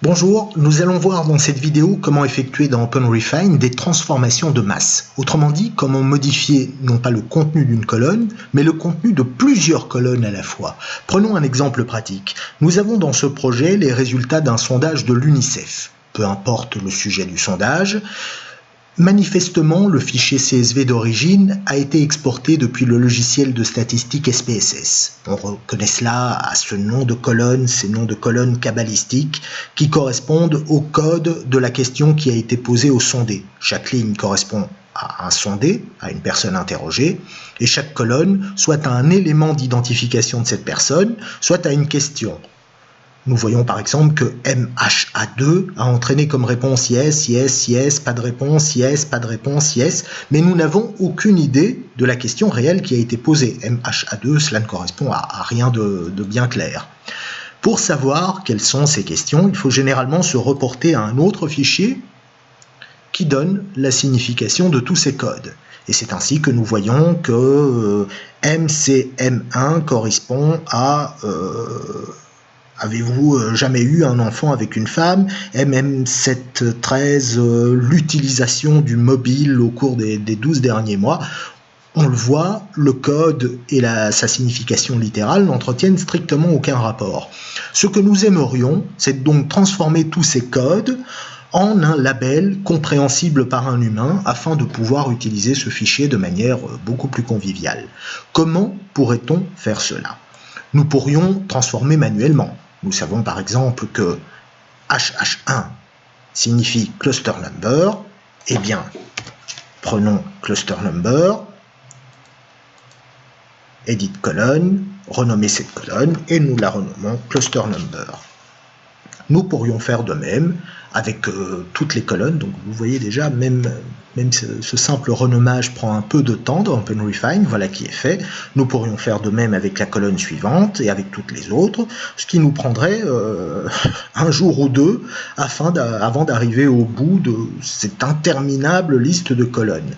Bonjour, nous allons voir dans cette vidéo comment effectuer dans OpenRefine des transformations de masse. Autrement dit, comment modifier non pas le contenu d'une colonne, mais le contenu de plusieurs colonnes à la fois. Prenons un exemple pratique. Nous avons dans ce projet les résultats d'un sondage de l'UNICEF. Peu importe le sujet du sondage. Manifestement, le fichier CSV d'origine a été exporté depuis le logiciel de statistique SPSS. On reconnaît cela à ce nom de colonne, ces noms de colonnes cabalistiques qui correspondent au code de la question qui a été posée au sondé. Chaque ligne correspond à un sondé, à une personne interrogée, et chaque colonne soit à un élément d'identification de cette personne, soit à une question. Nous voyons par exemple que MHA2 a entraîné comme réponse yes, yes, yes, pas de réponse, yes, pas de réponse, yes, mais nous n'avons aucune idée de la question réelle qui a été posée. MHA2, cela ne correspond à rien de bien clair. Pour savoir quelles sont ces questions, il faut généralement se reporter à un autre fichier qui donne la signification de tous ces codes. Et c'est ainsi que nous voyons que MCM1 correspond à... Avez-vous jamais eu un enfant avec une femme? MM713, l'utilisation du mobile au cours des 12 derniers mois. On le voit, le code et sa signification littérale n'entretiennent strictement aucun rapport. Ce que nous aimerions, c'est donc transformer tous ces codes en un label compréhensible par un humain afin de pouvoir utiliser ce fichier de manière beaucoup plus conviviale. Comment pourrait-on faire cela? Nous pourrions transformer manuellement. Nous savons par exemple que HH1 signifie cluster number. Eh bien, prenons cluster number, edit colonne, renommer cette colonne et nous la renommons cluster number. Nous pourrions faire de même avec toutes les colonnes. Donc vous voyez déjà, même ce simple renommage prend un peu de temps dans OpenRefine, voilà qui est fait. Nous pourrions faire de même avec la colonne suivante et avec toutes les autres, ce qui nous prendrait un jour ou deux avant d'arriver au bout de cette interminable liste de colonnes.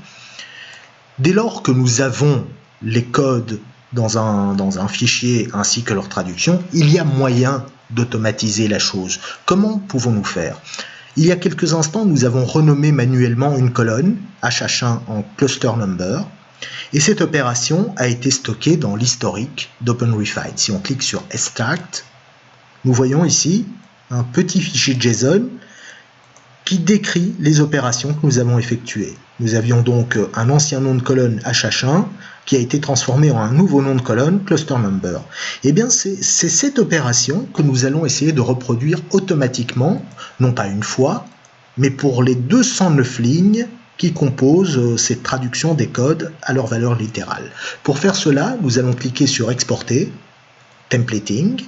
Dès lors que nous avons les codes dans un fichier ainsi que leur traduction, il y a moyen d'automatiser la chose. Comment pouvons-nous faire? Il y a quelques instants, nous avons renommé manuellement une colonne, HH1 en cluster number, et cette opération a été stockée dans l'historique d'OpenRefine. Si on clique sur Extract, nous voyons ici un petit fichier JSON qui décrit les opérations que nous avons effectuées. Nous avions donc un ancien nom de colonne HH1 qui a été transformé en un nouveau nom de colonne cluster number. Eh bien, c'est cette opération que nous allons essayer de reproduire automatiquement, non pas une fois, mais pour les 209 lignes qui composent cette traduction des codes à leur valeur littérale. Pour faire cela, nous allons cliquer sur Exporter, Templating,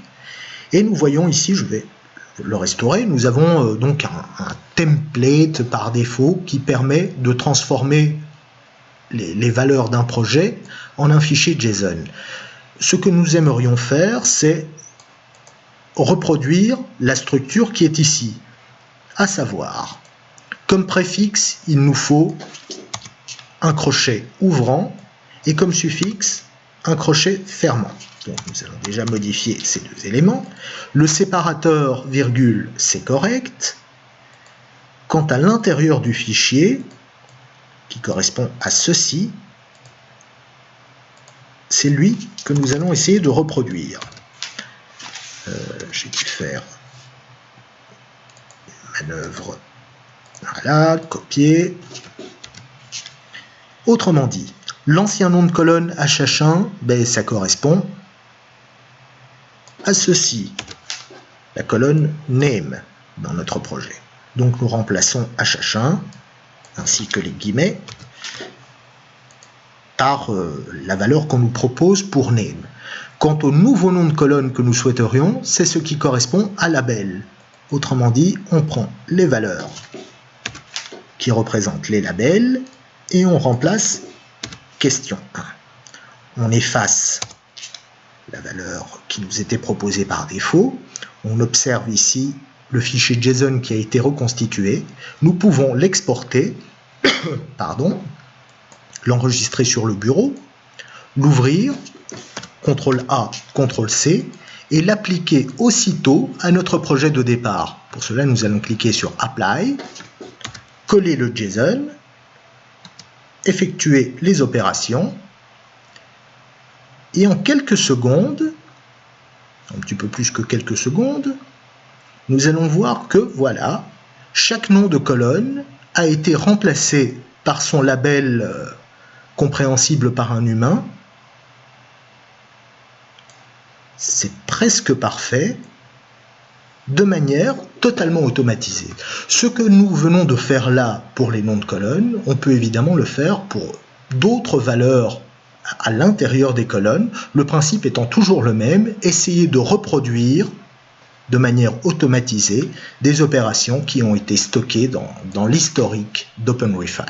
et nous voyons ici, je vais le restaurer, nous avons donc un template par défaut qui permet de transformer les valeurs d'un projet en un fichier JSON. Ce que nous aimerions faire, c'est reproduire la structure qui est ici, à savoir, comme préfixe, il nous faut un crochet ouvrant et comme suffixe, un crochet fermant. Donc nous allons déjà modifier ces deux éléments. Le séparateur virgule, c'est correct. Quant à l'intérieur du fichier, qui correspond à ceci, c'est lui que nous allons essayer de reproduire. J'ai dû faire manœuvre, voilà, copier. Autrement dit, l'ancien nom de colonne HH1, ben, ça correspond à ceci, la colonne name dans notre projet. Donc nous remplaçons HH1 ainsi que les guillemets par la valeur qu'on nous propose pour name. Quant au nouveau nom de colonne que nous souhaiterions, c'est ce qui correspond à label. Autrement dit, on prend les valeurs qui représentent les labels et on remplace question 1. On efface la valeur qui nous était proposée par défaut. On observe ici le fichier JSON qui a été reconstitué. Nous pouvons l'exporter, l'enregistrer sur le bureau, l'ouvrir, CTRL A, CTRL C, et l'appliquer aussitôt à notre projet de départ. Pour cela, nous allons cliquer sur Apply, coller le JSON, effectuer les opérations, et en quelques secondes, un petit peu plus que quelques secondes, nous allons voir que voilà, chaque nom de colonne a été remplacé par son label compréhensible par un humain. C'est presque parfait, de manière totalement automatisée. Ce que nous venons de faire là pour les noms de colonnes, on peut évidemment le faire pour d'autres valeurs à l'intérieur des colonnes, le principe étant toujours le même, essayer de reproduire de manière automatisée des opérations qui ont été stockées dans l'historique d'OpenRefine.